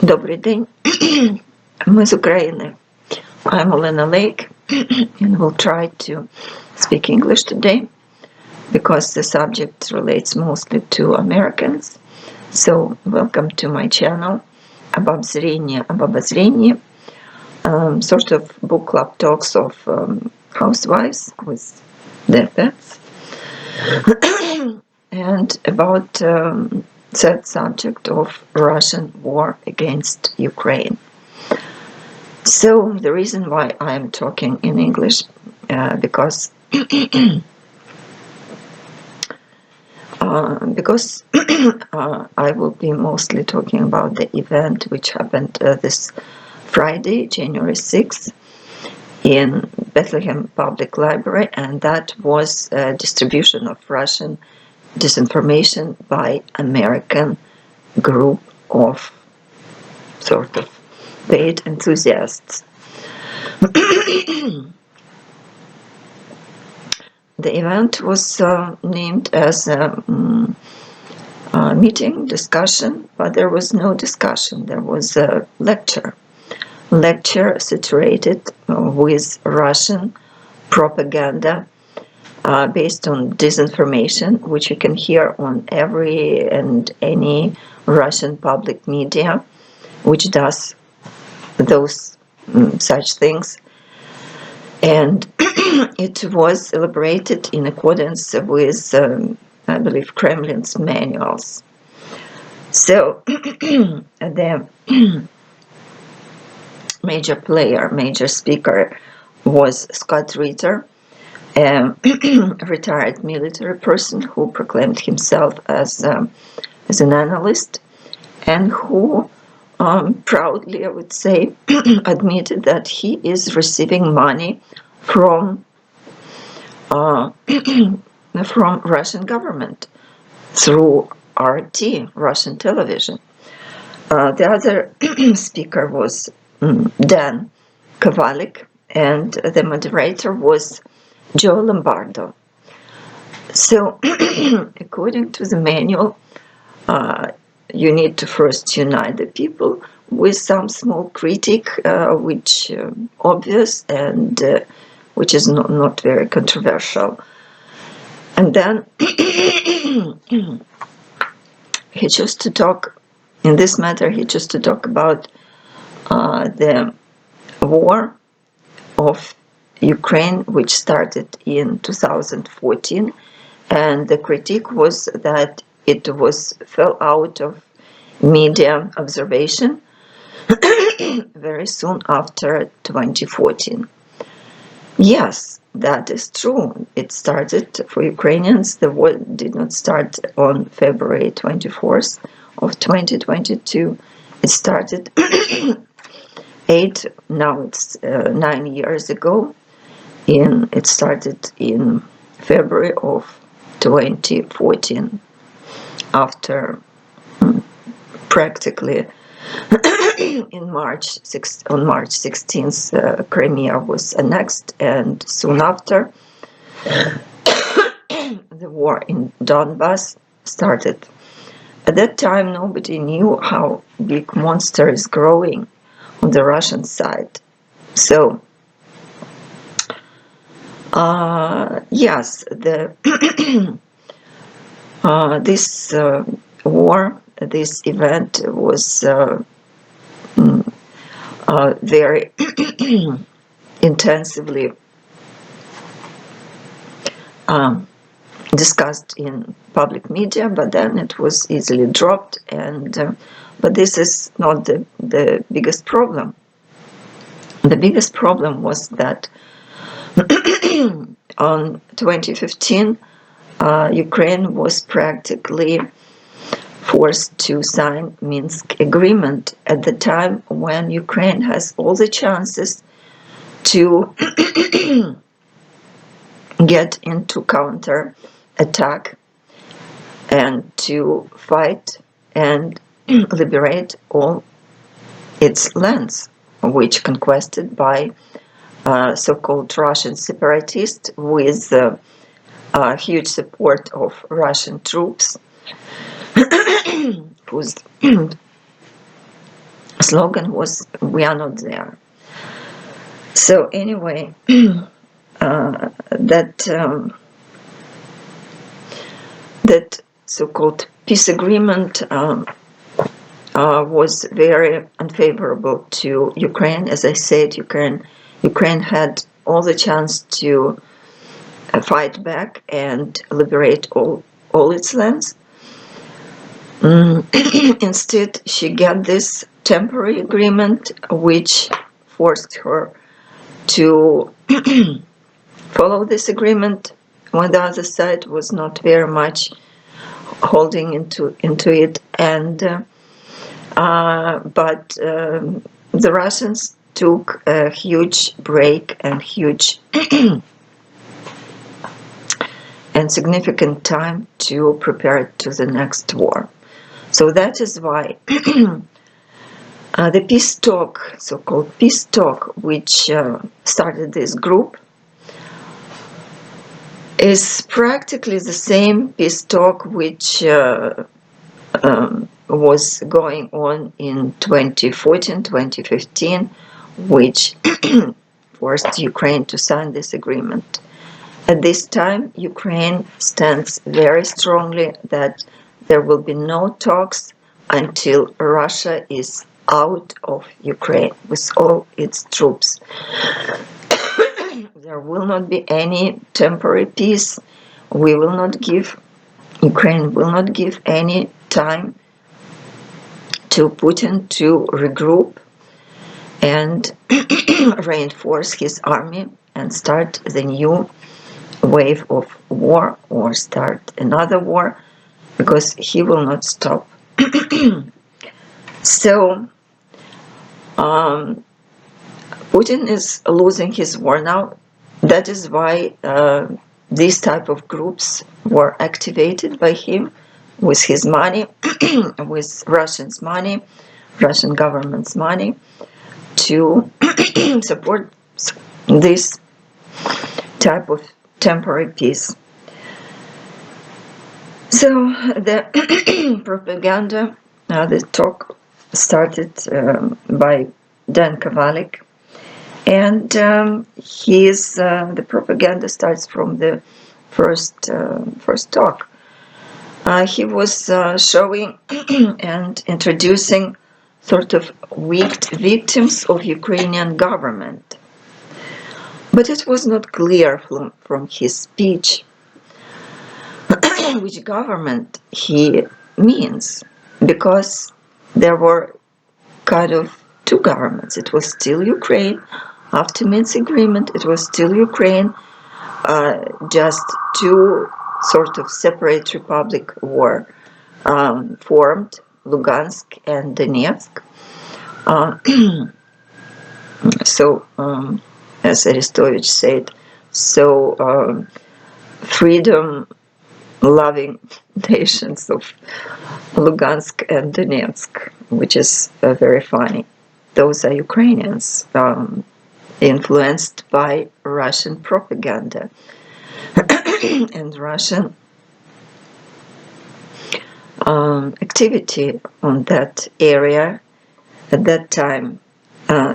Добрий день. Ми з України. I'm Olena Lake and will try to speak English today because the subject relates mostly to Americans. So welcome to my channel обозрение об обозрении, sort of book club talks of housewives with their pets and about that subject of Russian war against Ukraine. So the reason why I am talking in English because I will be mostly talking about the event which happened this Friday, January 6th, in Bethlehem Public Library, and that was distribution of Russian disinformation by American group of sort of paid enthusiasts. The event was named as a meeting, discussion, but there was no discussion. There was a lecture saturated with Russian propaganda based on disinformation, which you can hear on every and any Russian public media, which does those such things. And it was elaborated in accordance with, I believe, Kremlin's manuals. So the major speaker was Scott Ritter, a retired military person who proclaimed himself as an analyst and who proudly, I would say, admitted that he is receiving money from Russian government through RT, Russian television. The other speaker was Dan Kavalik, and the moderator was Joe Lombardo. So, according to the manual, you need to first unite the people with some small critique, which obvious and which is not very controversial. And then he chose to talk, in this matter, he chose to talk about the war of Ukraine, which started in 2014, and the critique was that it fell out of media observation very soon after 2014. Yes, that is true. It started for Ukrainians. The war did not start on February 24th of 2022. It started 9 years ago. It started in February of 2014. After practically on March 16th, Crimea was annexed, and soon after the war in Donbass started. At that time, nobody knew how big monster is growing on the Russian side. So, yes, this war, this event was very intensively discussed in public media, but then it was easily dropped. And but this is not the biggest problem. The biggest problem was that on 2015. Ukraine was practically forced to sign Minsk agreement at the time when Ukraine has all the chances to get into counter attack and to fight and liberate all its lands, which conquested by so-called Russian separatists with huge support of Russian troops whose slogan was "We are not there." So anyway, that so-called peace agreement was very unfavorable to Ukraine. As I said, Ukraine had all the chance to fight back and liberate all its lands. Instead, she got this temporary agreement, which forced her to follow this agreement when the other side was not very much holding into it. And but the Russians took a huge break and huge and significant time to prepare to the next war. So that is why the peace talk, so-called peace talk, which started this group, is practically the same peace talk which was going on in 2014, 2015, which forced Ukraine to sign this agreement. At this time, Ukraine stands very strongly that there will be no talks until Russia is out of Ukraine with all its troops. There will not be any temporary peace. Ukraine will not give any time to Putin to regroup and reinforce his army and start the new wave of war or start another war, because he will not stop. So Putin is losing his war now. That is why these type of groups were activated by him with his money, with Russians' money, Russian government's money, to support this type of temporary peace. So the propaganda, the talk started by Dan Kavalik, and the propaganda starts from the first talk. He was showing and introducing sort of weak victims of Ukrainian government. But it was not clear from his speech which government he means, because there were kind of two governments. It was still Ukraine. After Minsk agreement, it was still Ukraine. Just two sort of separate republic were formed, Lugansk and Donetsk. So, as Aristovich said, so freedom-loving nations of Lugansk and Donetsk, which is very funny. Those are Ukrainians, influenced by Russian propaganda and Russian activity on that area at that time.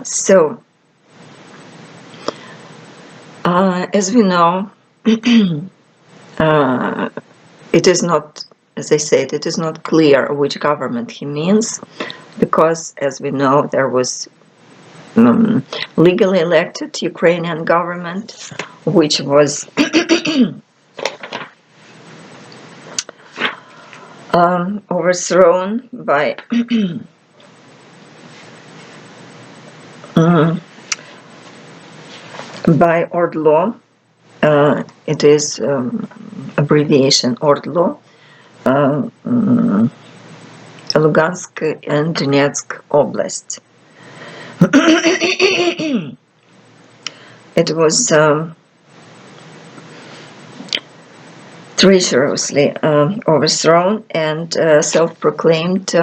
So, as we know, it is not, as I said, it is not clear which government he means, because, as we know, there was legally elected Ukrainian government, which was overthrown by by ORDLO. It is abbreviation ORDLO, Lugansk and Donetsk Oblast. It was treacherously overthrown, and self-proclaimed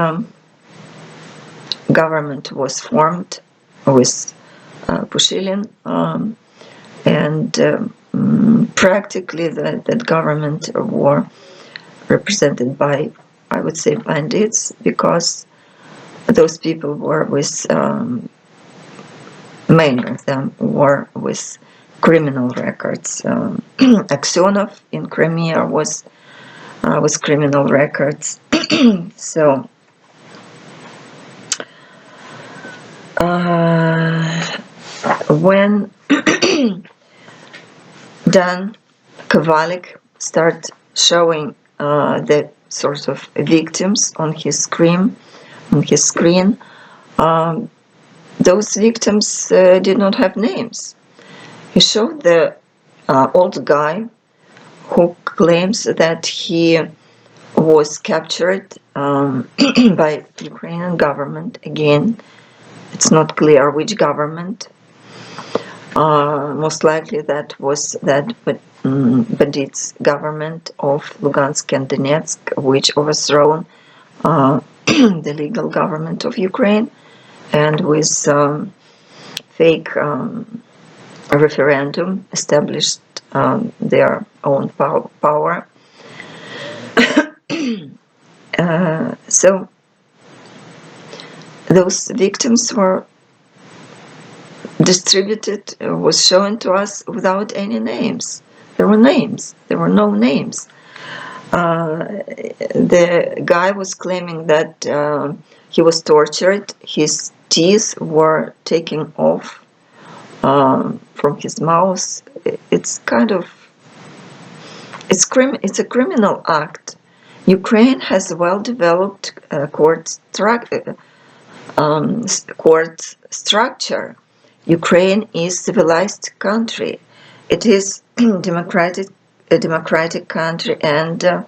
government was formed with Pushilin, and practically that government were represented by, I would say, bandits, because those people were with, many of them were with criminal records. Aksionov in Crimea was with criminal records. So when then Kavalik started showing the sort of victims on his screen, those victims did not have names. He showed the old guy who claims that he was captured by Ukrainian government. Again, it's not clear which government. Most likely that was Bandit's government of Lugansk and Donetsk, which overthrown the legal government of Ukraine, and with fake referendum established their own power. So those victims were distributed, was shown to us without any names. There were no names. The guy was claiming that he was tortured, his teeth were taken off from his mouth. It's kind of, it's a criminal act. Ukraine has a well-developed court structure. Ukraine is a civilized country. It is a democratic country, and the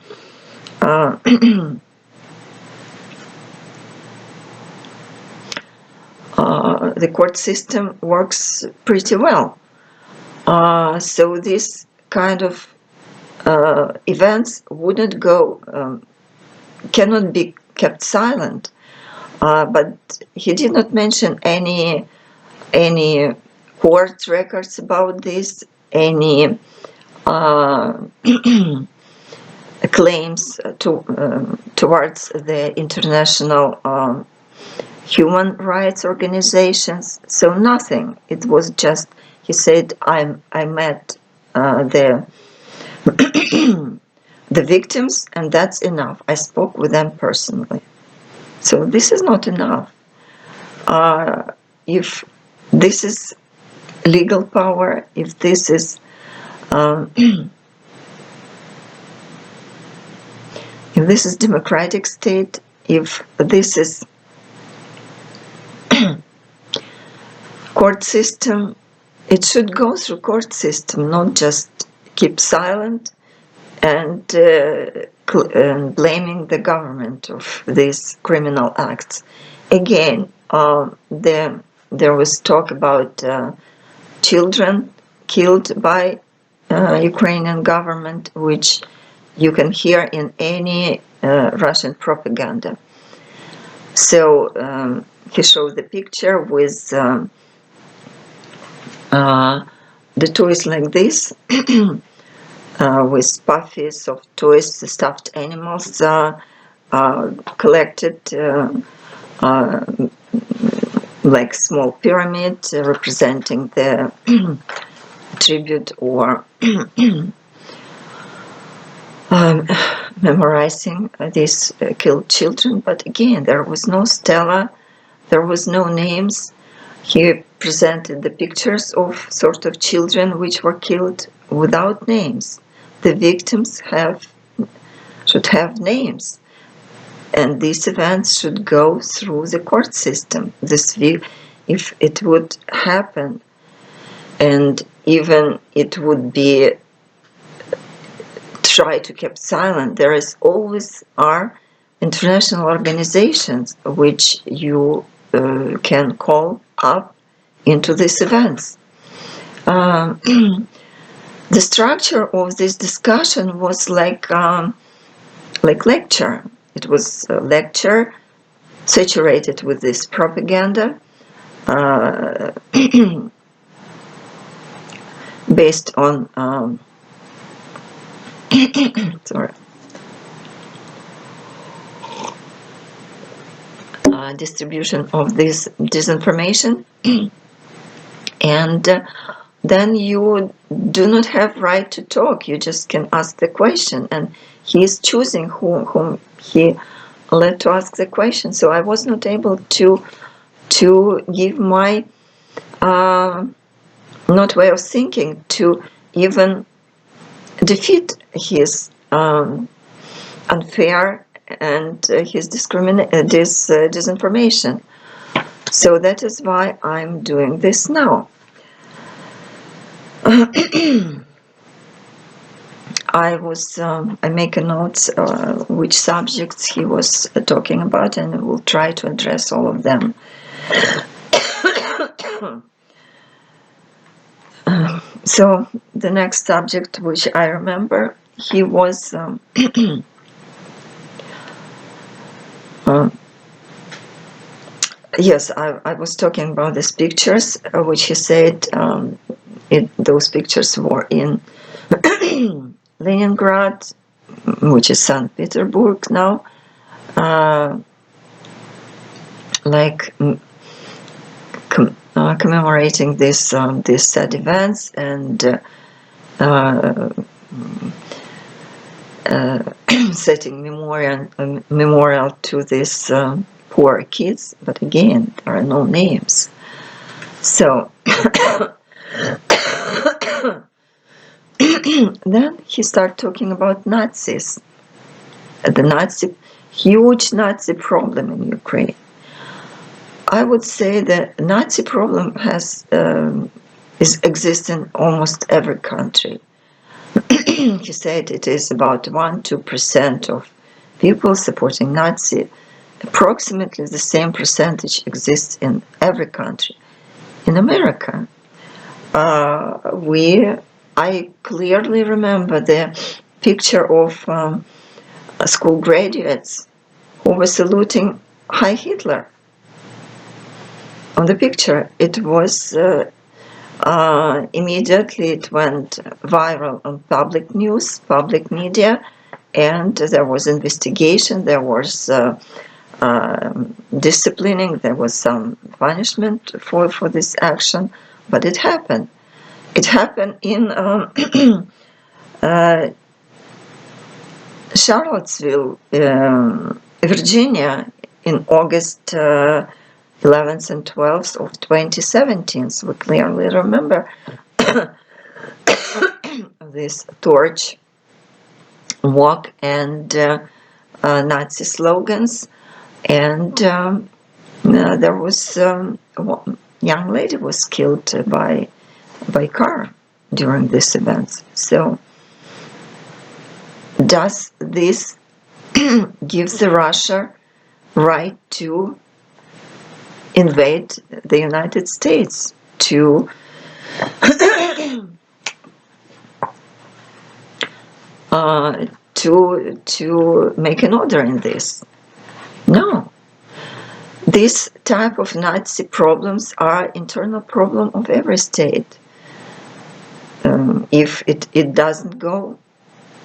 court system works pretty well. So this kind of events wouldn't go, cannot be kept silent. But he did not mention any court records about this, any claims towards the international human rights organizations. So nothing. It was just, he said, I met the victims, and that's enough. I spoke with them personally. So this is not enough. If this is legal power, if this is if this is democratic state, if this is court system, it should go through court system, not just keep silent and blaming the government of these criminal acts. Again, there was talk about children killed by Ukrainian government, which you can hear in any Russian propaganda. So he showed the picture with the toys like this, with puffies of toys, stuffed animals collected like small pyramid representing the tribute or memorizing these killed children. But again, there was no stela, there was no names. He presented the pictures of sort of children which were killed without names. The victims should have names, and these events should go through the court system. If it would happen, and even it would be try to keep silent, there is always are international organizations which you can call up into these events. The structure of this discussion was like lecture. It was a lecture saturated with this propaganda, based on sorry, distribution of this disinformation, and then you do not have right to talk. You just can ask the question, and he is choosing whom he let to ask the question. So I was not able to give my not way of thinking to even defeat his unfair and his disinformation. So that is why I'm doing this now. I make a note which subjects he was talking about, and I will try to address all of them. So the next subject which I remember, he was yes, I was talking about these pictures, which he said those pictures were in Leningrad, which is St. Petersburg now, like commemorating this sad events and setting memorial to these poor kids, but again, there are no names. So then he started talking about Nazis, the huge Nazi problem in Ukraine. I would say the Nazi problem exists in almost every country. He said it is about 1-2% of people supporting Nazi. Approximately the same percentage exists in every country. In America, I clearly remember the picture of school graduates who were saluting Heil Hitler. On the picture, it was immediately it went viral on public news, public media, and there was investigation, there was disciplining, there was some punishment for this action, but it happened. It happened in Charlottesville, Virginia, in August 11th and 12th of 2017. So we clearly remember this torch walk and Nazi slogans, and there was a young lady was killed by car during this event. So does this give the Russia right to invade the United States, to to make an order in this? No. This type of Nazi problems are internal problem of every state. If it doesn't go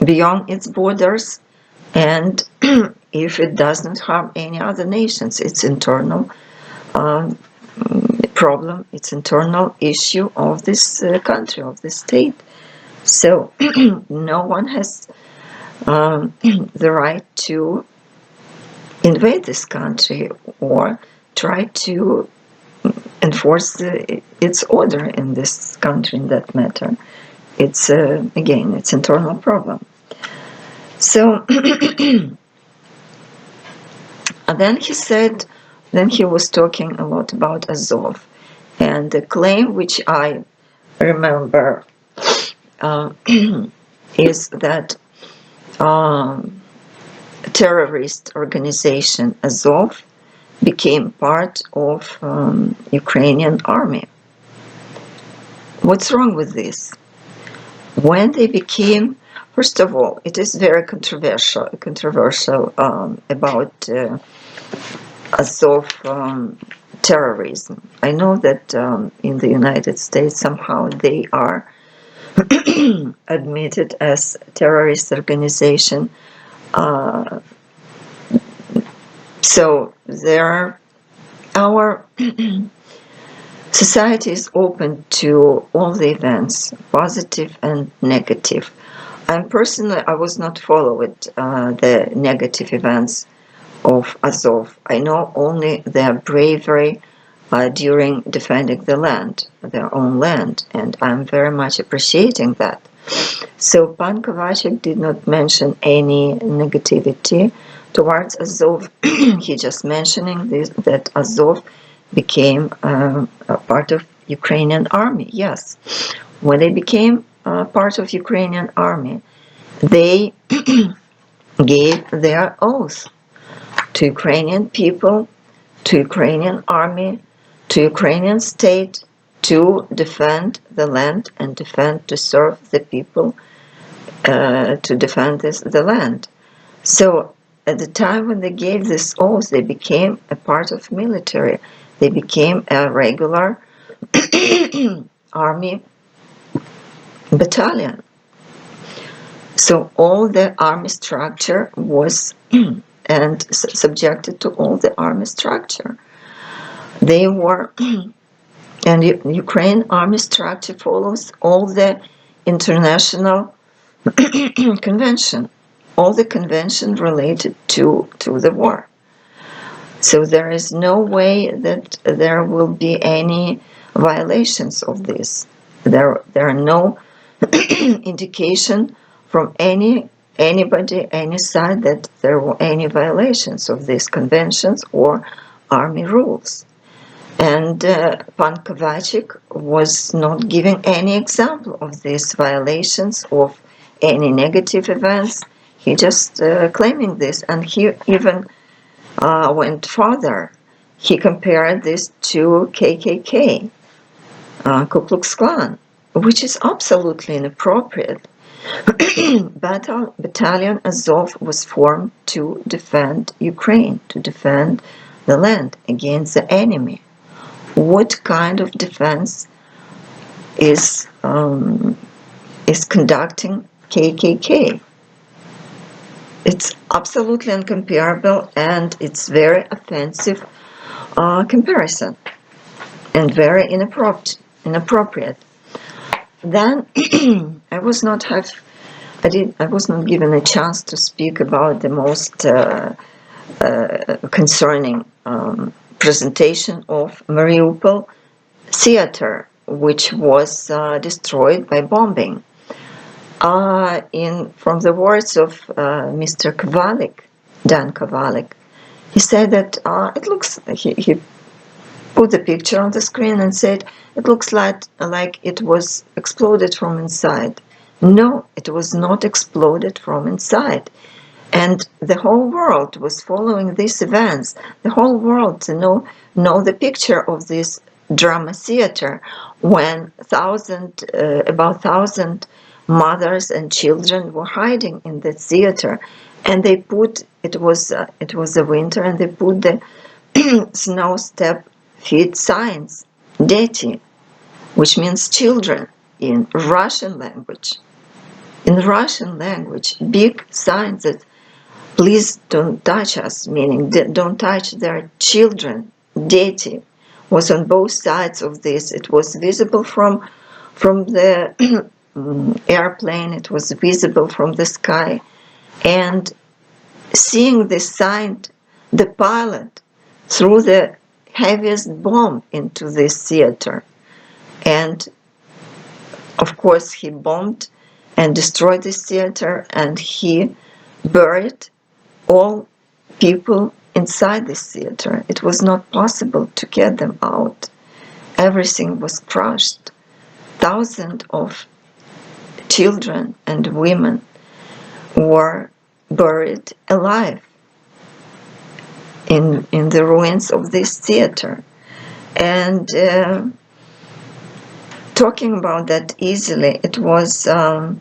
beyond its borders, and if it does not harm any other nations, it's internal problem, it's internal issue of this country, of this state. So no one has the right to invade this country or try to enforce its order in this country in that matter. It's again, it's internal problem. So and then he said, then he was talking a lot about Azov, and the claim which I remember is that terrorist organization Azov became part of Ukrainian army. What's wrong with this? When they became, first of all, it is very controversial about Azov terrorism. I know that in the United States somehow they are admitted as terrorist organization. So there our society is open to all the events, positive and negative. And personally, I was not following the negative events of Azov. I know only their bravery during defending the land, their own land, and I'm very much appreciating that. So Pan Kavalik did not mention any negativity towards Azov. He just mentioning this, that Azov became a part of Ukrainian army. Yes, when they became part of Ukrainian army, they gave their oath to Ukrainian people, to Ukrainian army, to Ukrainian state, to defend the land and to serve the people, to defend the land. So at the time when they gave this oath, they became a part of military. They became a regular army battalion. So all the army structure was and subjected to all the army structure. They were, and Ukraine army structure follows all the international convention, all the convention related to the war. So there is no way that there will be any violations of this. There are no indication from anybody, any side, that there were any violations of these conventions or army rules. And Pan Kavalik was not giving any example of these violations of any negative events. He just claiming this, and he even went further. He compared this to KKK, Ku Klux Klan, which is absolutely inappropriate. Battalion Azov was formed to defend Ukraine, to defend the land against the enemy. What kind of defense is conducting KKK? It's absolutely incomparable, and it's very offensive comparison, and very inappropriate. Then I was not given a chance to speak about the most concerning presentation of Mariupol theater, which was destroyed by bombing. From the words of Mr. Kavalik, Dan Kavalik, he said that it looks. He put the picture on the screen and said it looks like it was exploded from inside. No, it was not exploded from inside. And the whole world was following these events. The whole world to know the picture of this drama theater when about 1,000 mothers and children were hiding in the theater, and they put it was the winter, and they put the snow step feet signs, Deti, which means children in Russian language. In Russian language, big signs that please don't touch us, meaning don't touch their children. Deti was on both sides of this. It was visible from the airplane. It was visible from the sky. And seeing this sign, the pilot threw the heaviest bomb into this theater. And of course he bombed and destroyed this theater, and he buried all people inside this theater. It was not possible to get them out. Everything was crushed. Thousands of children and women were buried alive in the ruins of this theater. And talking about that easily, it was a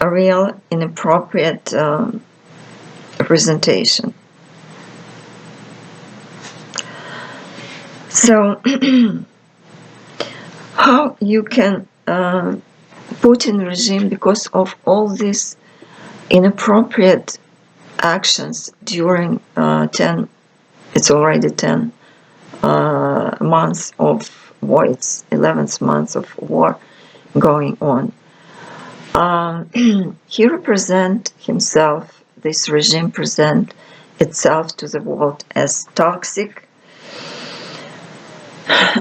real inappropriate presentation. So how you can Putin regime, because of all these inappropriate actions during 10 It's already 10 months of war. It's 11th month of war going on. He represents himself, this regime present itself to the world as toxic,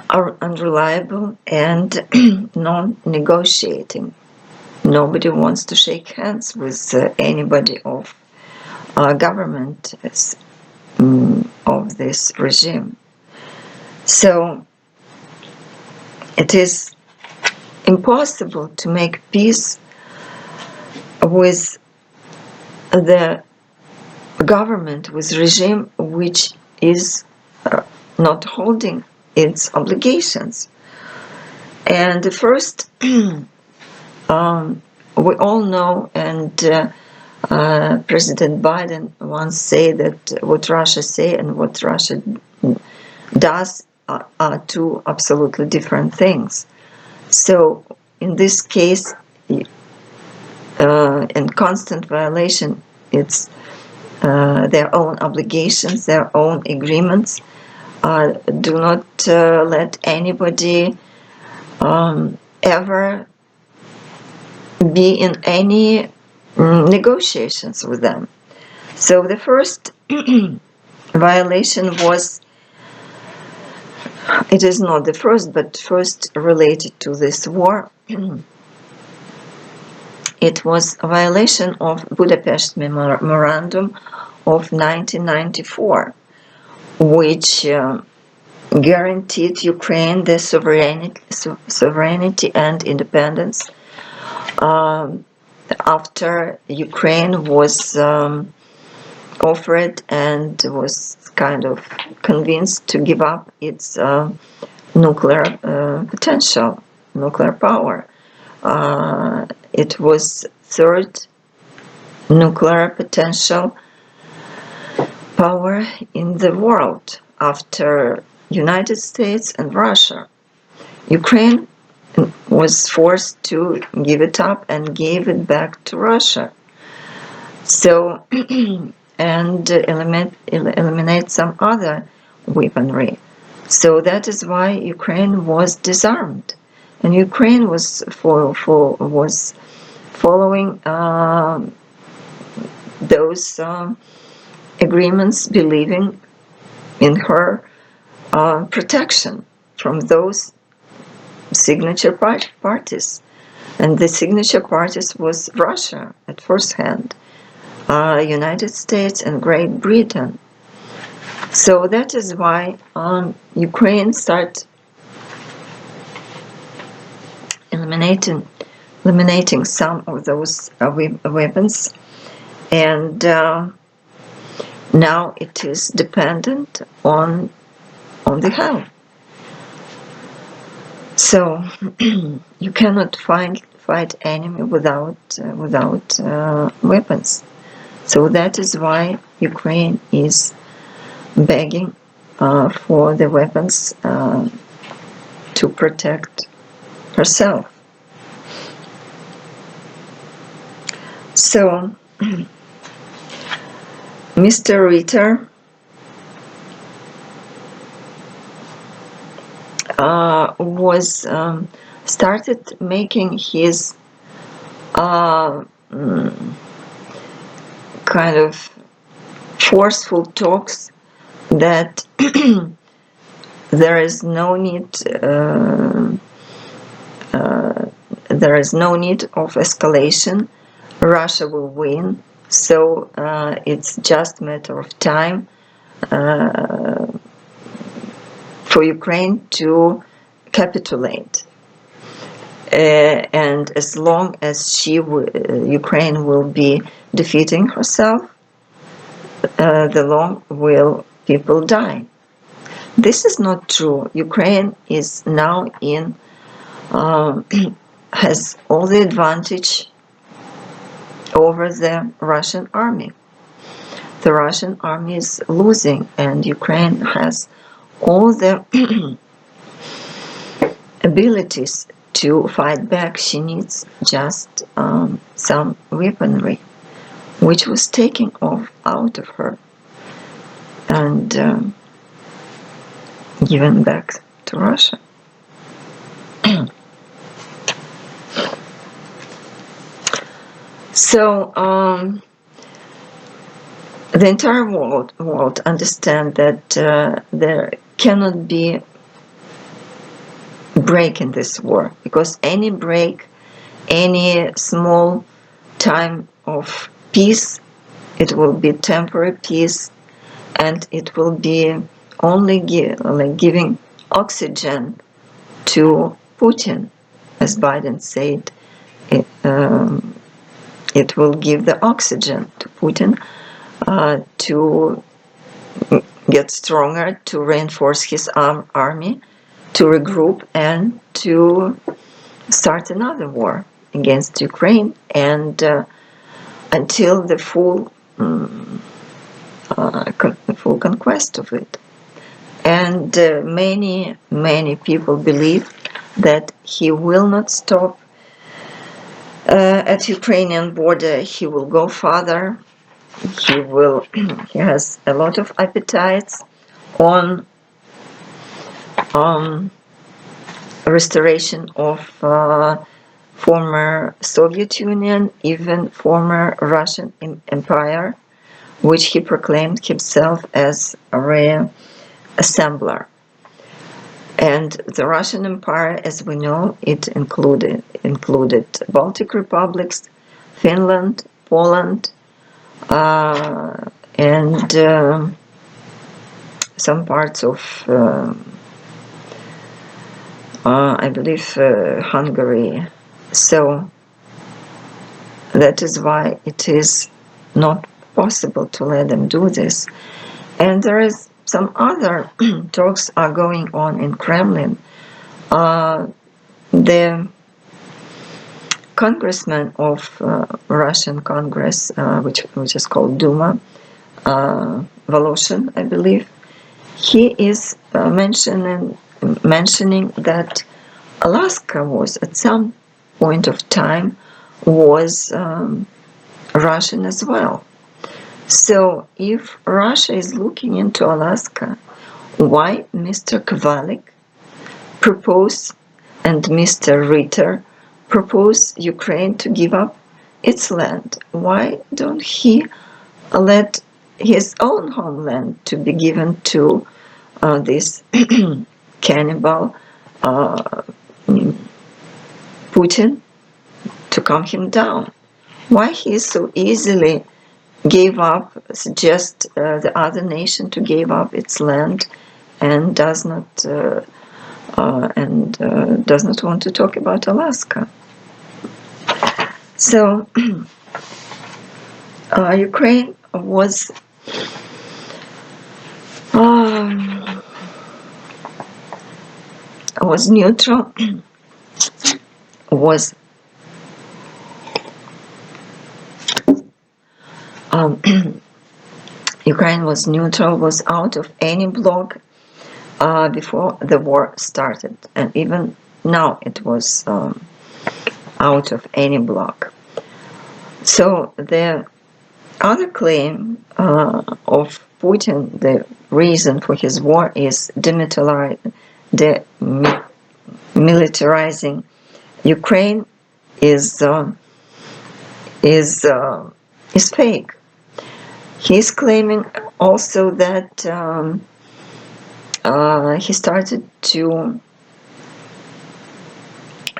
unreliable, and non-negotiating. Nobody wants to shake hands with anybody of government of this regime. So it is impossible to make peace with the government, with regime which is not holding its obligations. And the first, we all know, and President Biden once said that what Russia say and what Russia does are two absolutely different things. So in this case, in constant violation, it's their own obligations, their own agreements. Do not let anybody ever be in any negotiations with them. So the first violation was, it is not the first, but first related to this war. It was a violation of Budapest Memorandum of 1994, which guaranteed Ukraine the sovereignty and independence after Ukraine was offered and was kind of convinced to give up its nuclear potential, nuclear power. It was third nuclear potential power in the world after United States and Russia. Ukraine was forced to give it up and gave it back to Russia. So, and eliminate some other weaponry. So that is why Ukraine was disarmed, and Ukraine was following those agreements, believing in her protection from those signature parties. And the signature parties was Russia at first hand, United States and Great Britain. So that is why Ukraine started eliminating some of those weapons, and now it is dependent on the help. So you cannot fight enemy without weapons. So that is why Ukraine is begging for the weapons to protect herself. So Mr. Ritter was started making his kind of forceful talks that there is no need of escalation. Russia will win, so it's just a matter of time for Ukraine to capitulate. And as long as Ukraine will be defeating herself, the long will people die. This is not true. Ukraine is now has all the advantage over the Russian army. The Russian army is losing, and Ukraine has all the abilities to fight back. She needs just some weaponry, which was taken out of her. And given back to Russia. So the entire world understand that there cannot be break in this war, because any break, any small time of peace, it will be temporary peace, and it will be only giving oxygen to Putin, as Biden said. It will give the oxygen to Putin to get stronger, to reinforce his army, to regroup, and to start another war against Ukraine, and until the full conquest of it. And many people believe that he will not stop at Ukrainian border. He will go farther. He has a lot of appetites on restoration of former Soviet Union, even former Russian Empire, which he proclaimed himself as a reassembler. And the Russian Empire, as we know, it included Baltic republics, Finland, Poland, and some parts of, I believe, Hungary. So that is why it is not possible to let them do this. And there is some other talks are going on in Kremlin. The congressman of Russian Congress, which is called Duma, Voloshin, I believe, he is mentioning that Alaska was at some point of time was Russian as well. So if Russia is looking into Alaska, why Mr. Kavalik proposed and Mr. Ritter proposed Ukraine to give up its land? Why don't he let his own homeland to be given to this cannibal Putin to calm him down? Why he so easily gave up, suggest the other nation to give up its land, and does not want to talk about Alaska? So Ukraine was neutral, was Ukraine was neutral, was out of any bloc before the war started, and even now it was out of any bloc. So the other claim of Putin, the reason for his war is demilitarizing Ukraine is fake. He's claiming also that he started to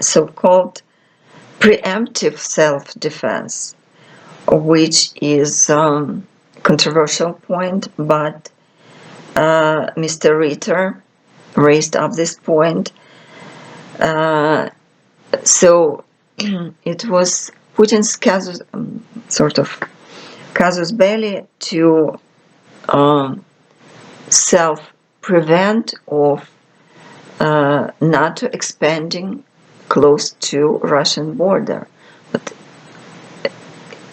so-called preemptive self-defense, which is controversial point, but Mr. Ritter raised up this point. So it was Putin's sort of casus belli to self-prevent of NATO expanding close to Russian border. But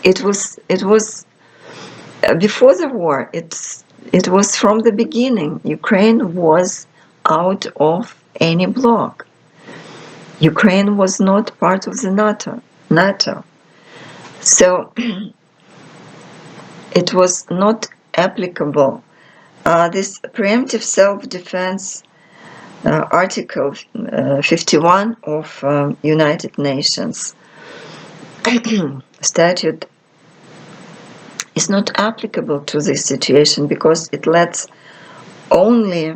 it was before the war. It was from the beginning. Ukraine was out of any bloc. Ukraine was not part of the NATO. So it was not applicable. This preemptive self-defense Article 51 of United Nations statute is not applicable to this situation because it lets only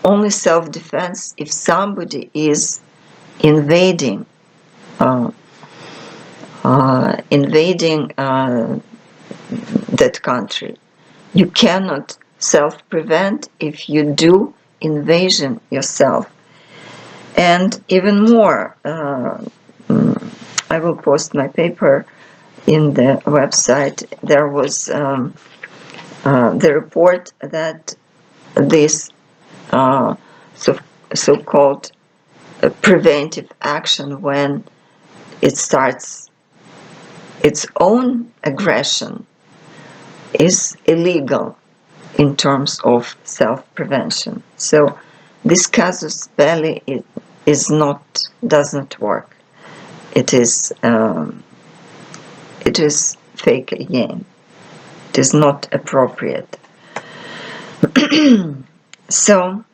only self-defense if somebody is invading that country. You cannot self-prevent if you do invasion yourself. And even more, I will post my paper in the website. There was the report that this so-called preventive action, when it starts its own aggression, is illegal in terms of self-prevention. So this casus belli does not work. It is fake again. It is not appropriate. So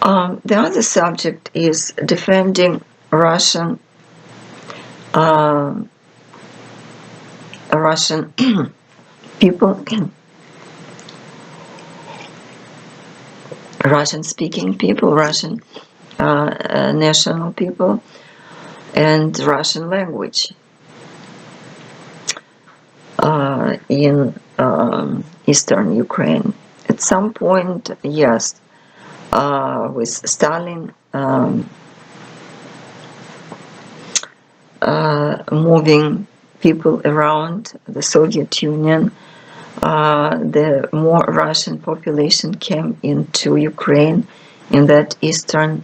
the other subject is defending Russian people, Russian-speaking people, Russian national people, and Russian language in eastern Ukraine. At some point, yes, with Stalin moving people around the Soviet Union, the more Russian population came into Ukraine in that eastern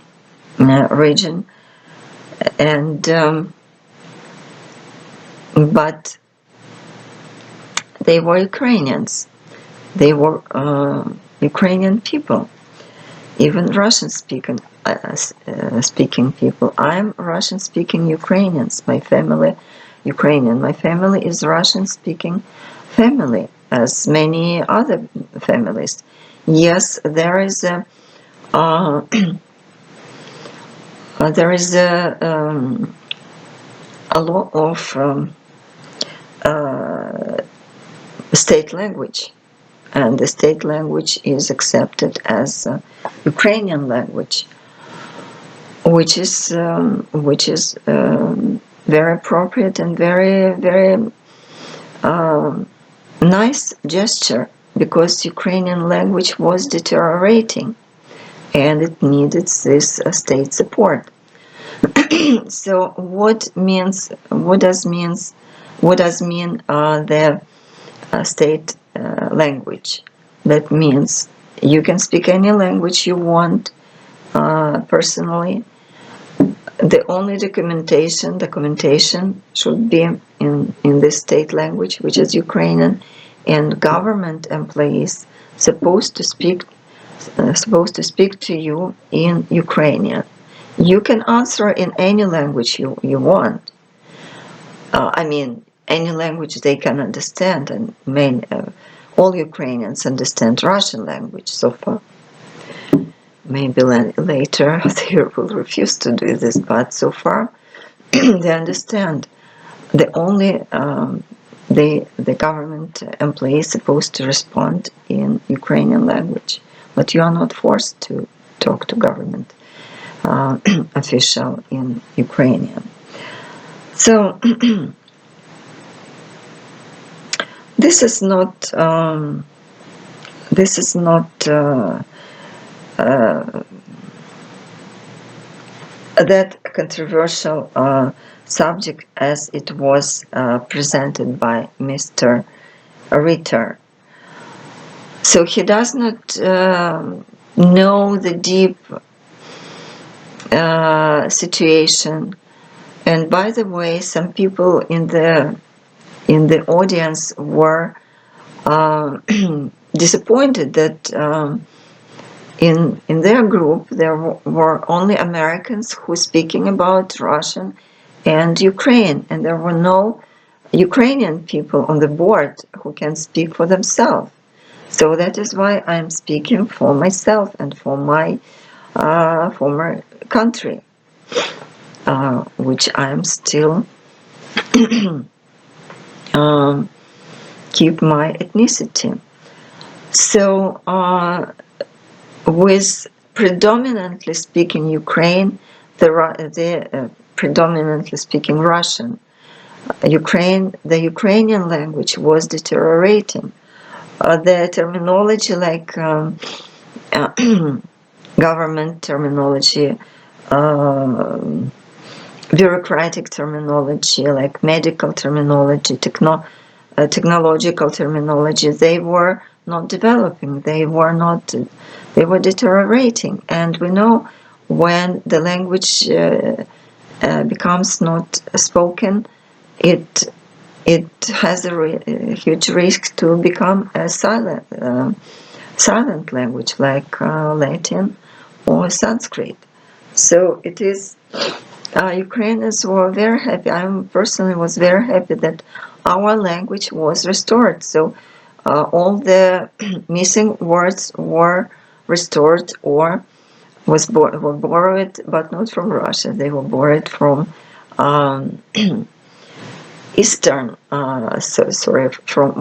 region, and but they were Ukrainians. They were Ukrainian people, even Russian-speaking speaking people. I'm Russian-speaking Ukrainians. My family, Ukrainian. My family is Russian-speaking family, as many other families. Yes, there is a law of state language, and the state language is accepted as Ukrainian language, which is very appropriate and very nice gesture, because Ukrainian language was deteriorating and it needed this state support. So what does mean the state language? That means you can speak any language you want personally. The only documentation should be in this state language, which is Ukrainian, and government employees supposed to speak to you in Ukrainian. You can answer in any language you want. I mean, any language they can understand, and all Ukrainians understand Russian language so far. Maybe later they will refuse to do this, but so far they understand. The only the government employee is supposed to respond in Ukrainian language, but you are not forced to talk to government official in Ukrainian. So this is not that controversial subject as it was presented by Mr. Ritter. So he does not know the deep situation. And by the way, some people in the audience were disappointed that in their group there were only Americans who were speaking about Russian and Ukraine, and there were no Ukrainian people on the board who can speak for themselves. So that is why I'm speaking for myself and for my former country, which I am still keep my ethnicity. So with predominantly speaking Ukraine, the predominantly speaking Russian, the Ukrainian language was deteriorating. The terminology like government terminology, bureaucratic terminology, like medical terminology, technological terminology, they were not developing, they were deteriorating. And we know when the language becomes not spoken, it has a huge risk to become a silent language like Latin or Sanskrit. So it is, Ukrainians were very happy. I personally was very happy that our language was restored. So all the missing words were restored or were borrowed, but not from Russia. They were borrowed from from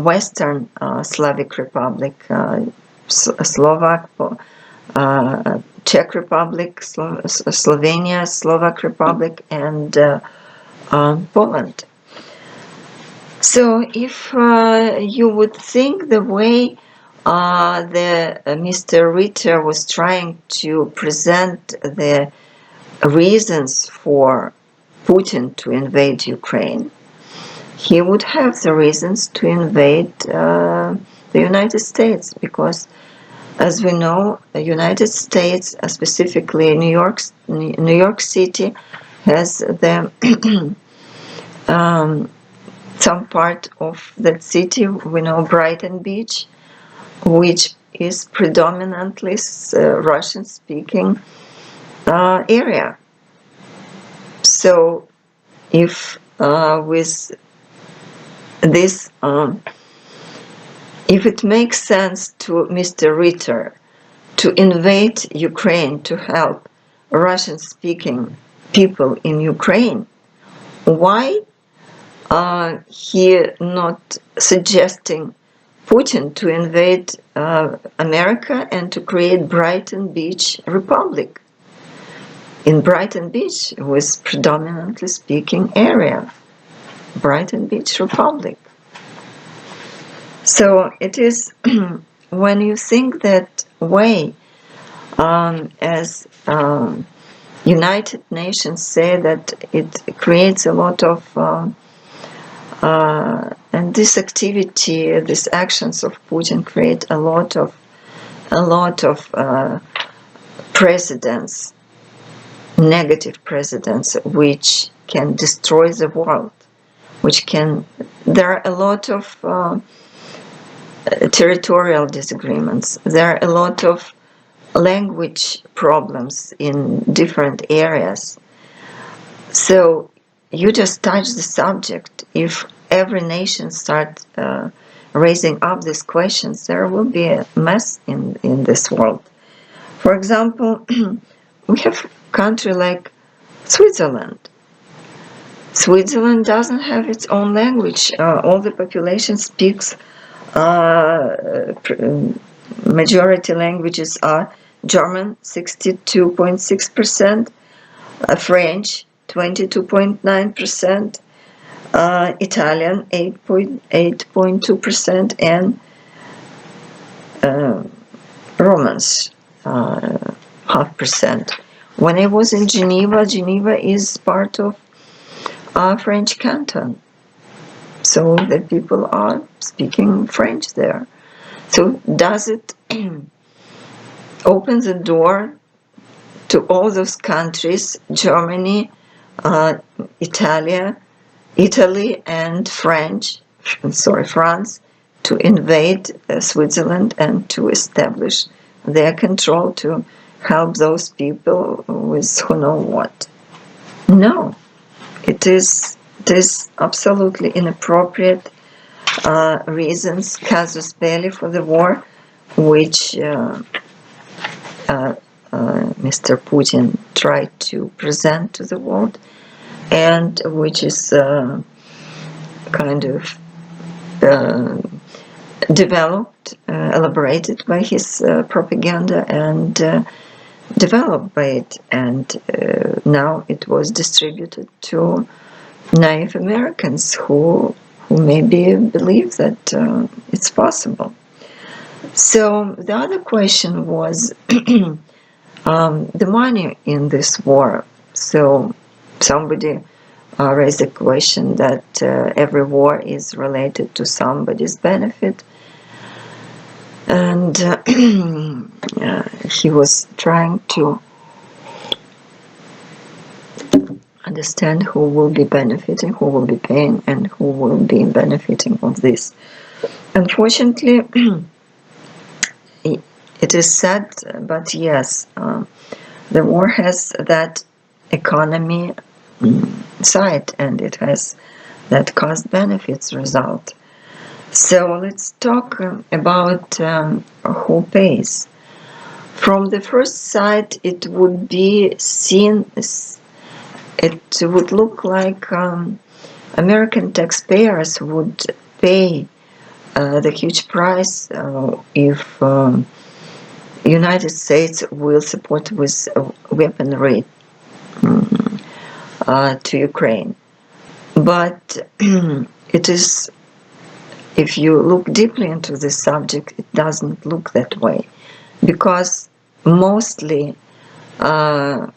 Western Slavic Republic, Slovak, Czech Republic, Slovenia, Slovak Republic, and Poland. So if you would think the way Mr. Ritter was trying to present the reasons for Putin to invade Ukraine, he would have the reasons to invade the United States, because as we know, the United States, specifically New York City, has the some part of that city, we know Brighton Beach, which is predominantly Russian-speaking area. So if with this, if it makes sense to Mr. Ritter to invade Ukraine to help Russian-speaking people in Ukraine, why he not suggesting Putin to invade America and to create Brighton Beach Republic? In Brighton Beach was predominantly speaking area, Brighton Beach Republic. So it is when you think that way, as United Nations say that it creates a lot of and this activity, these actions of Putin create a lot of precedents, negative precedents, which can destroy the world, there are a lot of territorial disagreements, there are a lot of language problems in different areas. So you just touch the subject. If every nation starts raising up these questions, there will be a mess in this world. For example, we have a country like Switzerland. Switzerland doesn't have its own language. All the population speaks, majority languages are German, 62.6%, French, 22.9%, Italian, 8.2%, and Romans, 0.5%. When I was in Geneva, Geneva is part of French canton. So the people are speaking French there. So does it open the door to all those countries, Germany, Italy and France, to invade Switzerland and to establish their control to help those people with who know what? No, it is it is absolutely inappropriate reasons, casus belli for the war, which Mr. Putin tried to present to the world, and which is kind of developed, elaborated by his propaganda, and developed by it, and now it was distributed to naive Americans who maybe believe that it's possible. So the other question was the money in this war. So somebody raised the question that every war is related to somebody's benefit, and he was trying to understand who will be benefiting, who will be paying, and who will be benefiting of this. Unfortunately, it is sad, but yes, the war has that economy side, and it has that cost benefits result. So let's talk about who pays. From the first sight, it would be seen, it would look like American taxpayers would pay the huge price if United States will support with weaponry to Ukraine. But it is, if you look deeply into this subject, it doesn't look that way, because mostly the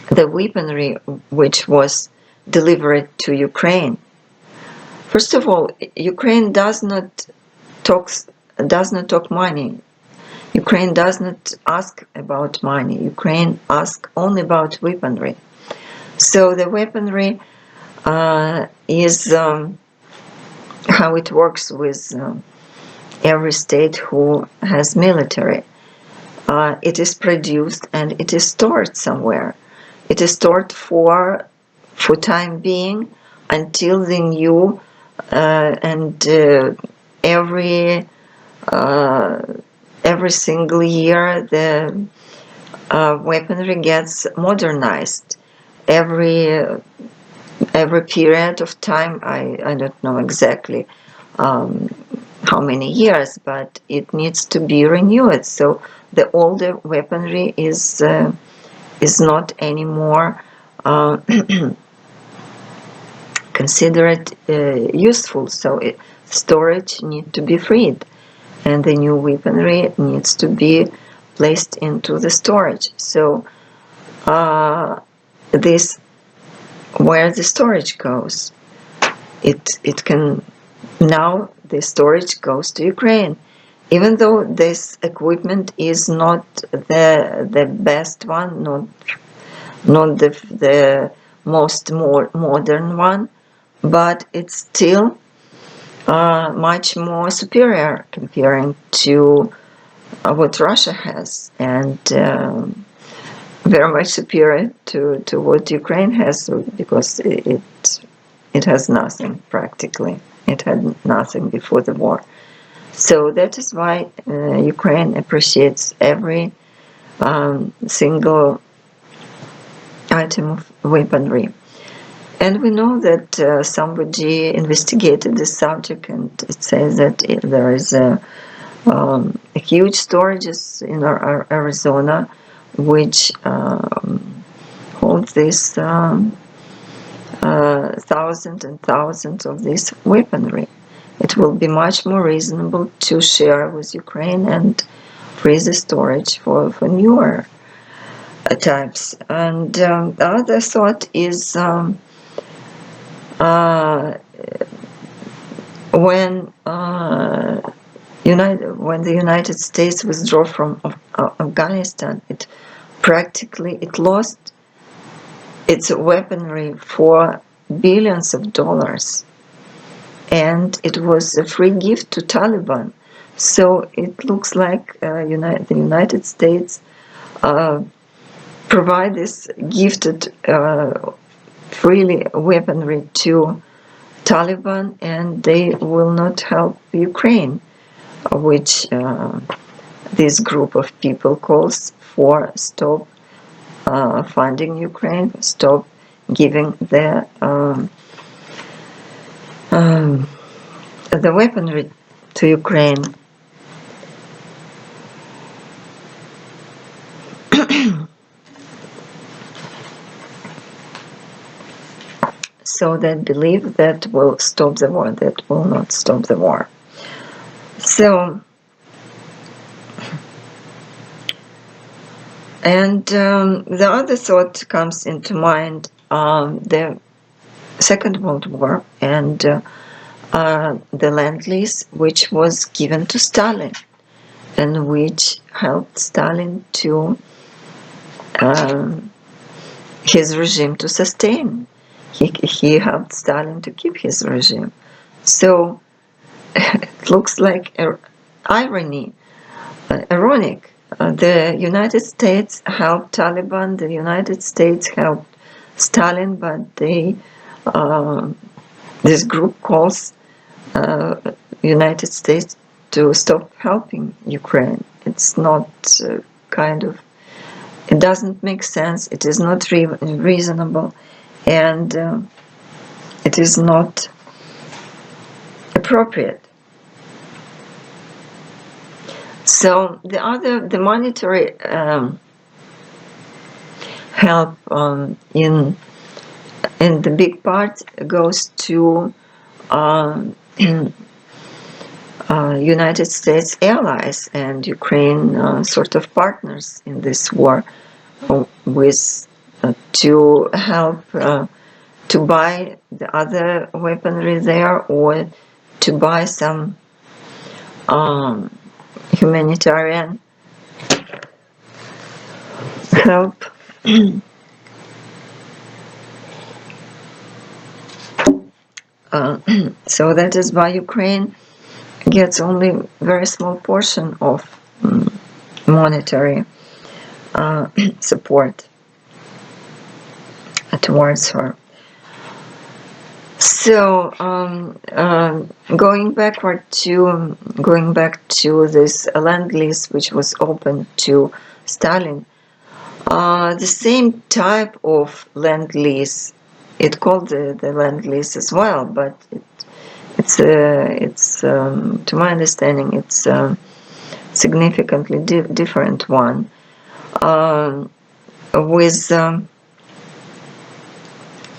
weaponry which was delivered to Ukraine, first of all, Ukraine does not talk money. Ukraine does not ask about money. Ukraine asks only about weaponry. So the weaponry is how it works with every state who has military. It is produced and it is stored somewhere. It is stored for time being until the new and every single year the weaponry gets modernized. Every period of time, I don't know exactly how many years, but it needs to be renewed. So the older weaponry is not anymore considered useful. So storage needs to be freed, and the new weaponry needs to be placed into the storage. So this, where the storage goes, it can, now the storage goes to Ukraine, even though this equipment is not the best one, not the most modern one, but it's still much more superior comparing to what Russia has, and very much superior to what Ukraine has, because it has nothing practically. It had nothing before the war. So that is why Ukraine appreciates every single item of weaponry. And we know that somebody investigated this subject, and it says that there is a huge storages in Arizona which hold this thousands and thousands of this weaponry. It will be much more reasonable to share with Ukraine and freeze the storage for newer types. And the other thought is when the United States withdrew from Afghanistan, it lost its weaponry for billions of dollars, and it was a free gift to Taliban. So it looks like the United States provide this gifted freely weaponry to Taliban, and they will not help Ukraine, which this group of people calls for stop funding Ukraine, stop giving the weaponry to Ukraine. So they believe that will stop the war, that will not stop the war. So, and the other thought comes into mind, the Second World War and the Lend-Lease, which was given to Stalin and which helped Stalin to his regime to sustain. He helped Stalin to keep his regime. So it looks like ironic. The United States helped Taliban, the United States helped Stalin, but they this group calls United States to stop helping Ukraine. It's not it doesn't make sense, it is not reasonable, and it is not appropriate. So the monetary help in the big part goes to United States allies and Ukraine sort of partners in this war, with to help to buy the other weaponry there, or to buy some humanitarian help. So that is why Ukraine gets only a very small portion of monetary support towards her. So going back to this Lend-Lease, which was open to Stalin, the same type of Lend-Lease, it called the Lend-Lease as well, but it's to my understanding, it's significantly different one.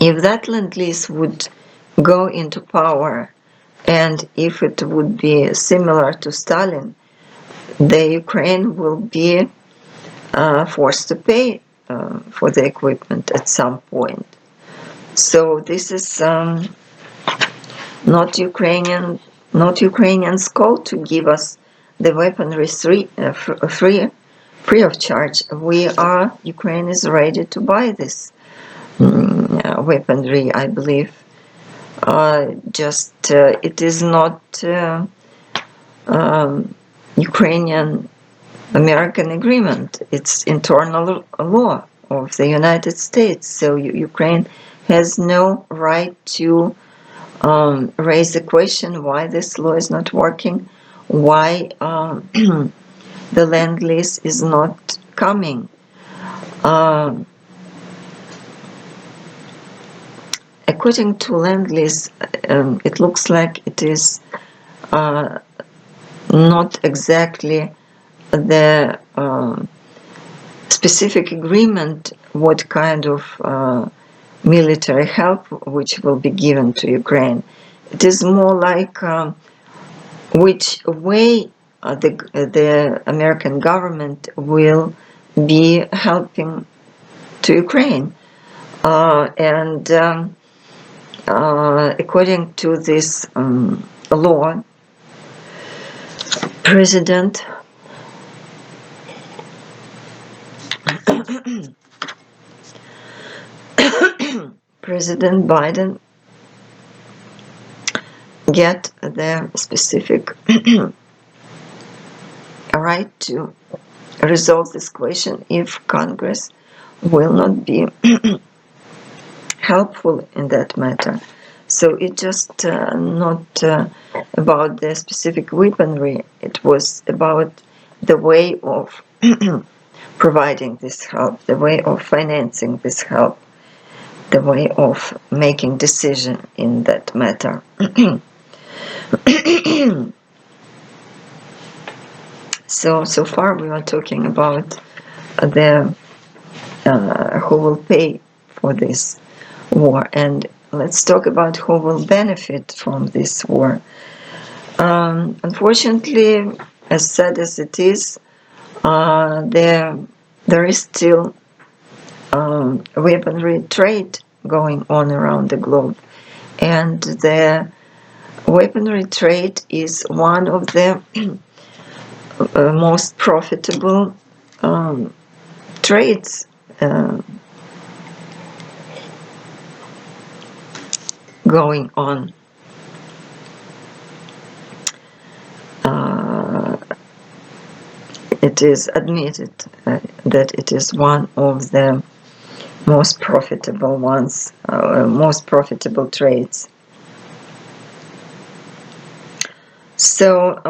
If that Lend-Lease would go into power, and if it would be similar to Stalin, the Ukraine will be forced to pay for the equipment at some point. So this is not Ukrainians' call to give us the weaponry free of charge. Ukraine is ready to buy this weaponry, I believe. It is not Ukrainian American agreement. It's internal law of the United States. So Ukraine has no right to raise the question why this law is not working, why the Lend-Lease is not coming. According to Lend-Lease, it looks like it is not exactly the specific agreement what kind of military help which will be given to Ukraine. It is more like which way the American government will be helping to Ukraine. And according to this law, President Biden get the specific right to resolve this question if Congress will not be helpful in that matter. So it just not about the specific weaponry, it was about the way of providing this help, the way of financing this help, the way of making decision in that matter. So far we are talking about the who will pay for this war, and let's talk about who will benefit from this war. Unfortunately, as sad as it is, there is still weaponry trade going on around the globe, and the weaponry trade is one of the most profitable trades going on. It is admitted that it is one of the most profitable ones, most profitable trades. So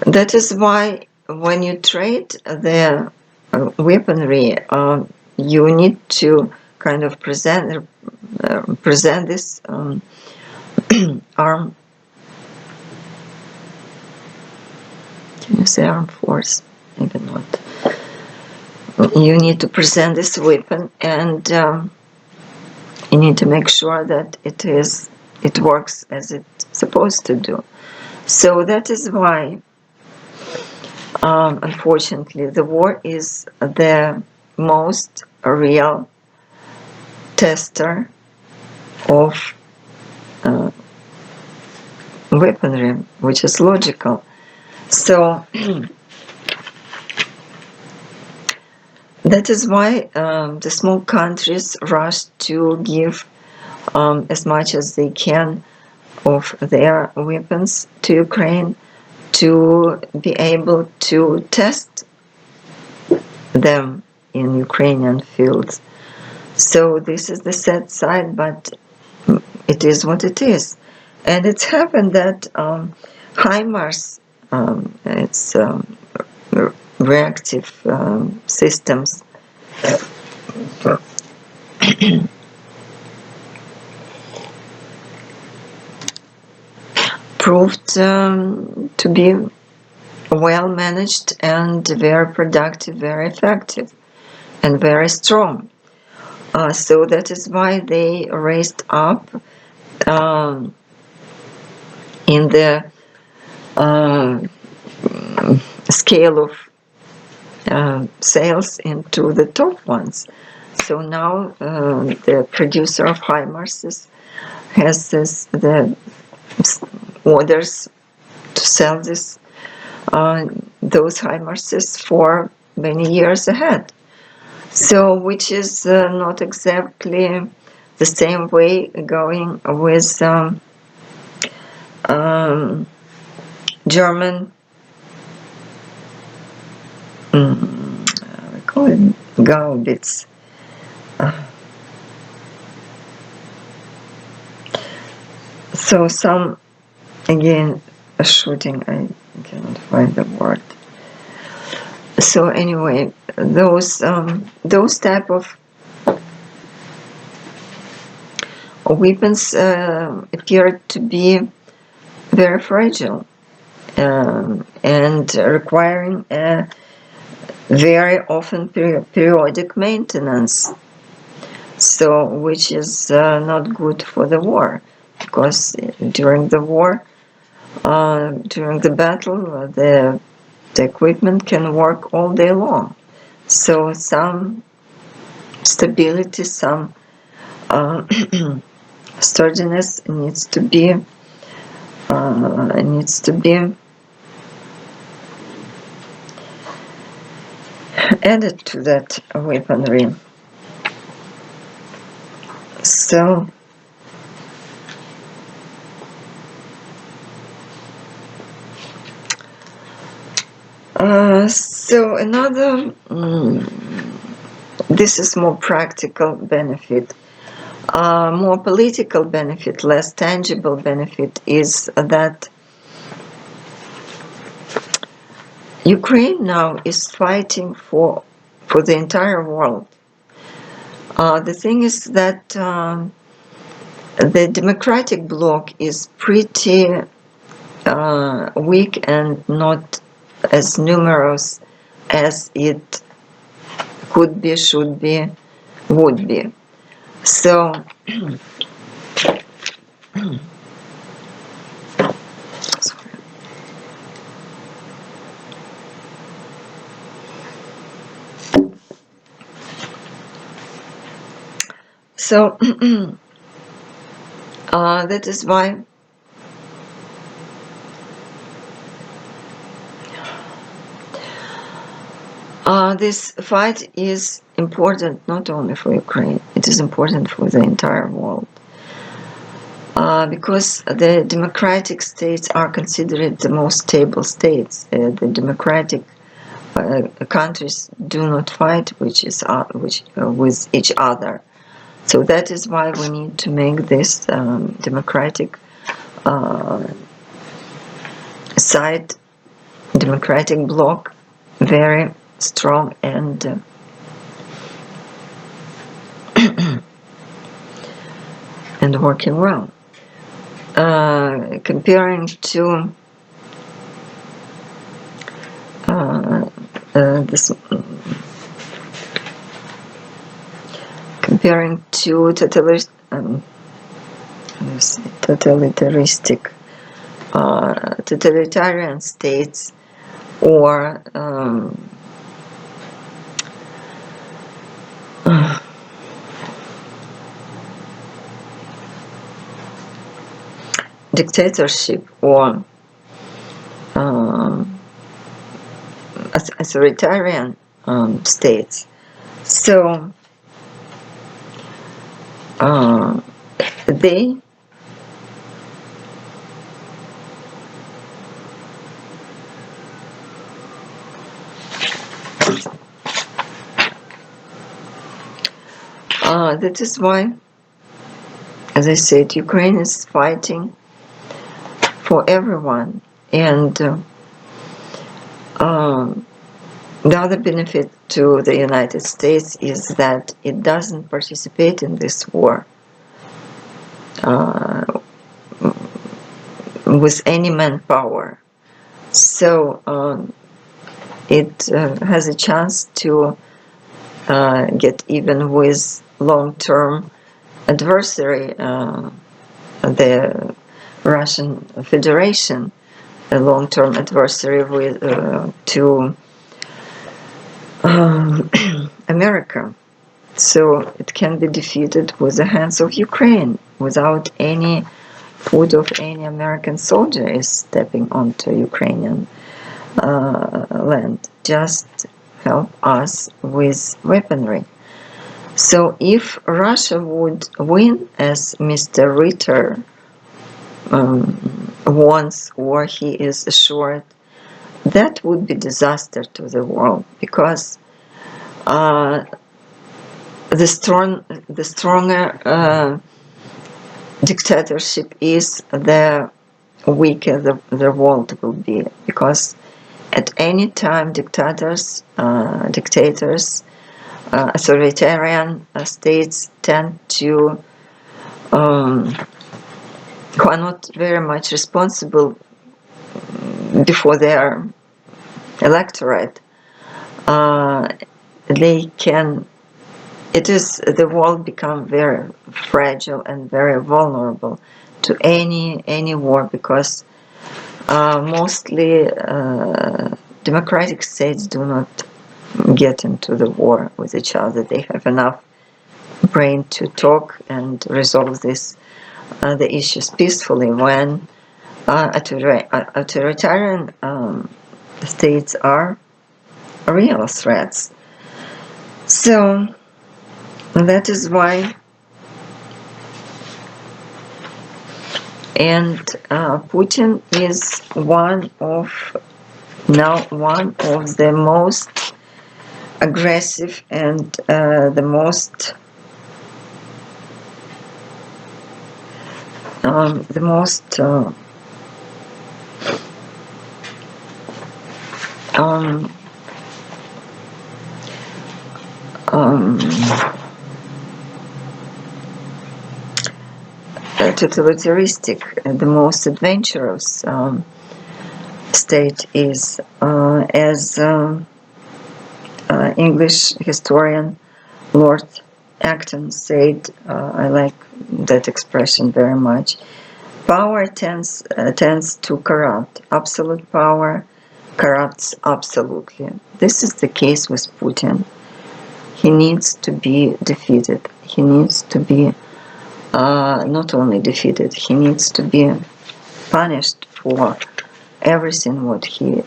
that is why when you trade the weaponry, you need to kind of present this arm. Can you say armed force? Maybe not. You need to present this weapon, and you need to make sure that it works as it's supposed to do. So that is why, unfortunately, the war is the most real tester of weaponry, which is logical. So that is why the small countries rush to give as much as they can of their weapons to Ukraine to be able to test them in Ukrainian fields. So this is the sad side, but it is what it is. And it's happened that HIMARS, it's reactive systems, proved to be well managed and very productive, very effective, and very strong. So that is why they raised up in the scale of sales into the top ones. So now the producer of HIMARS has the orders to sell those HIMARS for many years ahead. So, which is not exactly the same way going with German, we call it Gaubitz. So some, again, shooting, I cannot find the word. So anyway, those type of weapons appear to be very fragile and requiring a very often periodic maintenance. So, which is not good for the war, because during the war, during the battle, the equipment can work all day long. So some stability, some sturdiness needs to be added to that weaponry. So so another this is more practical benefit. More political benefit, less tangible benefit is that Ukraine now is fighting for the entire world. The thing is that the democratic bloc is pretty weak and not as numerous as it could be, should be, would be. So, so that is why this fight is important not only for Ukraine, it is important for the entire world. Because the democratic states are considered the most stable states. The democratic countries do not fight with each other. So that is why we need to make this democratic side, democratic bloc, very strong and and working well. Comparing to this, comparing to totalitarian states or dictatorship or authoritarian states. So they that is why, as I said, Ukraine is fighting for everyone, and the other benefit to the United States is that it doesn't participate in this war with any manpower. So it has a chance to get even with long-term adversary, the Russian Federation, a long-term adversary to America. So it can be defeated with the hands of Ukraine without any foot of any American soldier is stepping onto Ukrainian land. Just help us with weaponry. So if Russia would win, as Mr. Ritter wants, or he is assured, that would be disaster to the world, because the stronger dictatorship is, the weaker the world will be, because at any time dictators, authoritarian states tend to, who are not very much responsible before their electorate, the world become very fragile and very vulnerable to any war, because mostly democratic states do not get into the war with each other. They have enough brain to talk and resolve the issues peacefully. When authoritarian states are real threats. So that is why, and Putin is one of the most aggressive and the most totalitarianistic, the most adventurous state is, as English historian Lord Acton said, I like that expression very much. Power tends to corrupt. Absolute power corrupts absolutely. This is the case with Putin. He needs to be defeated. He needs to be not only defeated, he needs to be punished for everything what he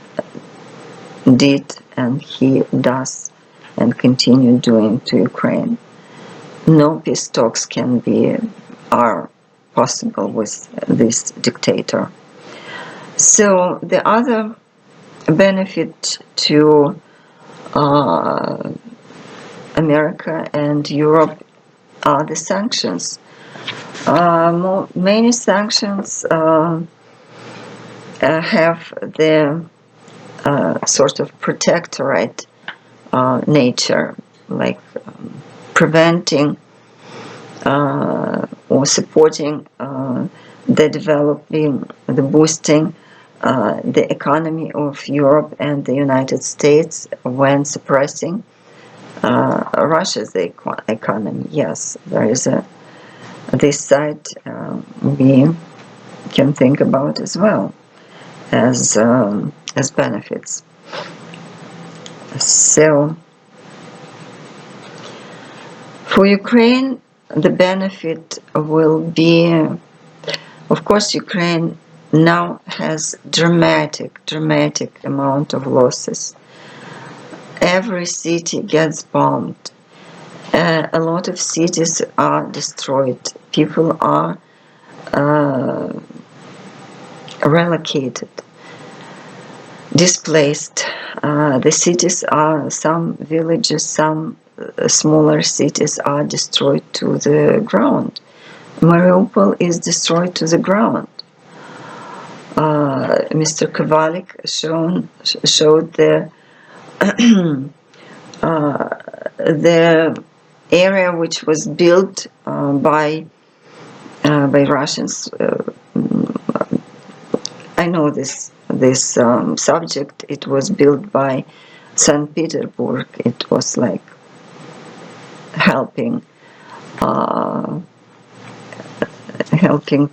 did and he does and continue doing to Ukraine. No peace talks are possible with this dictator. So the other benefit to America and Europe are the sanctions. Many sanctions have the sort of protectorate nature, like preventing or supporting the developing, the boosting the economy of Europe and the United States when suppressing Russia's economy. Yes, there is this side we can think about as well as benefits. So for Ukraine, the benefit will be, of course, Ukraine now has dramatic amount of losses. Every city gets bombed. A lot of cities are destroyed. People are relocated, displaced. The cities are, some villages, some smaller cities are destroyed to the ground. Mariupol is destroyed to the ground. Mr. Kavalik showed the area which was built by Russians. I know this subject. It was built by St. Petersburg. It was like helping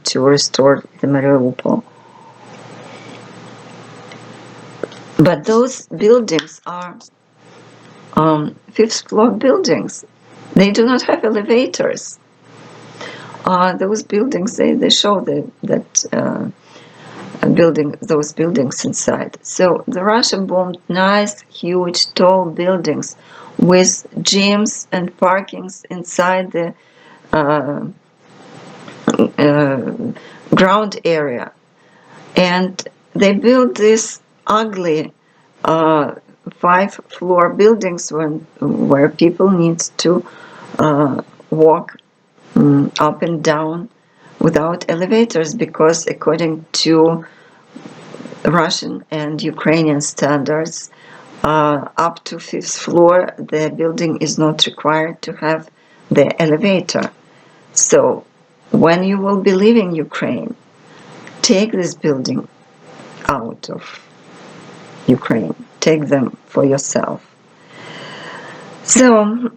to restore the Mariupol. But those buildings are fifth floor buildings. They do not have elevators. Those buildings, they show that those buildings inside. So the Russian bombed nice, huge, tall buildings with gyms and parkings inside the ground area, and they built these ugly 5-floor buildings where people need to walk up and down without elevators, because according to Russian and Ukrainian standards, up to 5th floor the building is not required to have the elevator. So when you will be leaving Ukraine, take this building out of Ukraine. Take them for yourself. So,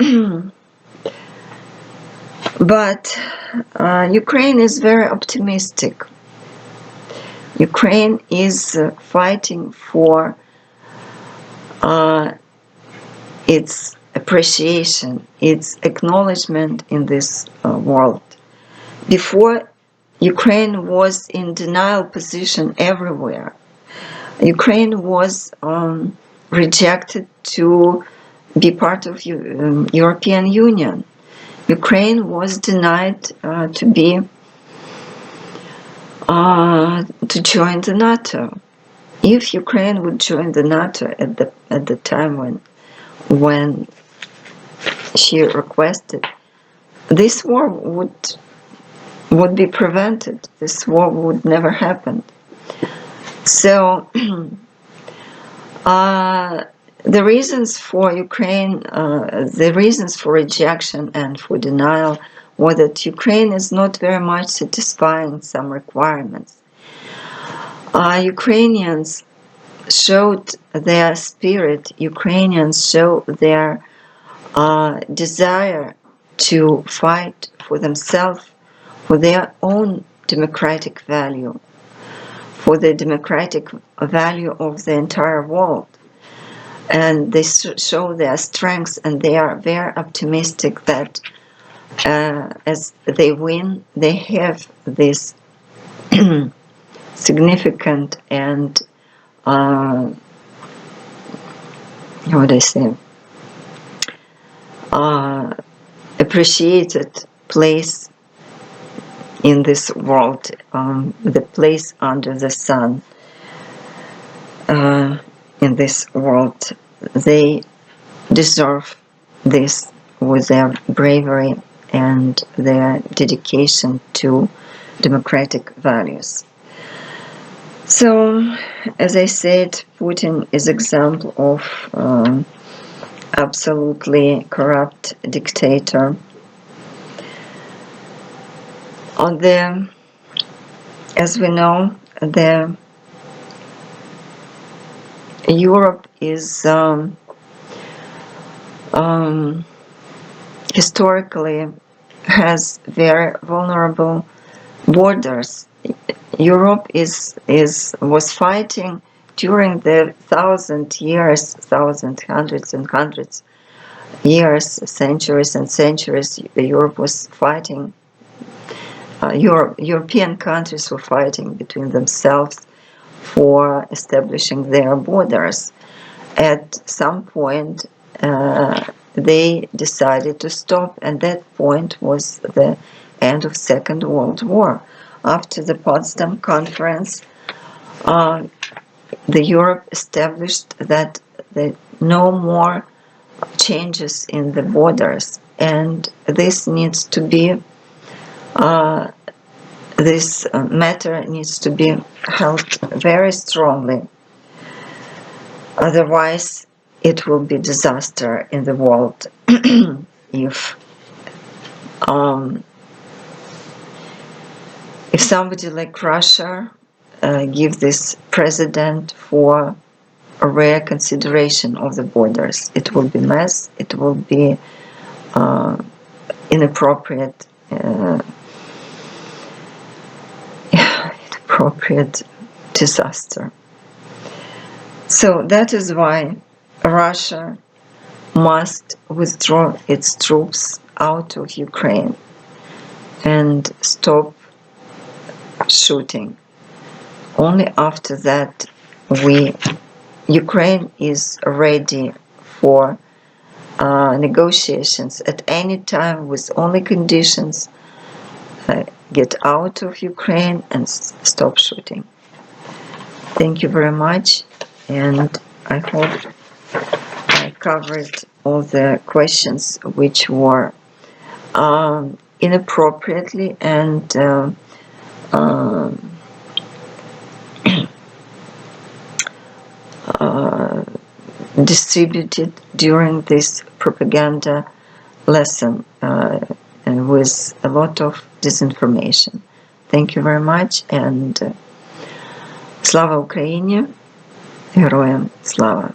but Ukraine is very optimistic. Ukraine is fighting for its appreciation, its acknowledgement in this world. Before, Ukraine was in denial position everywhere. Ukraine was rejected to be part of European Union. Ukraine was denied to join the NATO. If Ukraine would join the NATO at the time when when she requested, this war would be prevented. This war would never happen. So the reasons for Ukraine, the reasons for rejection and for denial were that Ukraine is not very much satisfying some requirements. Ukrainians showed their spirit, Ukrainians showed their desire to fight for themselves, for their own democratic value, for the democratic value of the entire world. And they show their strengths, and they are very optimistic that as they win, they have this significant and how would I say, appreciated place in this world, the place under the sun in this world. They deserve this with their bravery and their dedication to democratic values. So, as I said, Putin is an example of absolutely corrupt dictator. As we know, Europe is historically has very vulnerable borders. Europe was fighting during the hundreds years, centuries and centuries. Europe was fighting. European countries were fighting between themselves for establishing their borders. At some point, they decided to stop, and that point was the end of Second World War. After the Potsdam Conference, the Europe established that no more changes in the borders, and this needs to be this matter needs to be held very strongly. Otherwise, it will be disaster in the world if somebody like Russia give this precedent for a rare consideration of the borders. It will be mess. It will be inappropriate disaster. So that is why Russia must withdraw its troops out of Ukraine and stop shooting. Only after that Ukraine is ready for negotiations at any time with only conditions: get out of Ukraine and stop shooting. Thank you very much, and I hope I covered all the questions which were inappropriately and distributed during this propaganda lesson and with a lot of disinformation. Thank you very much, and Слава Україні! Героям слава!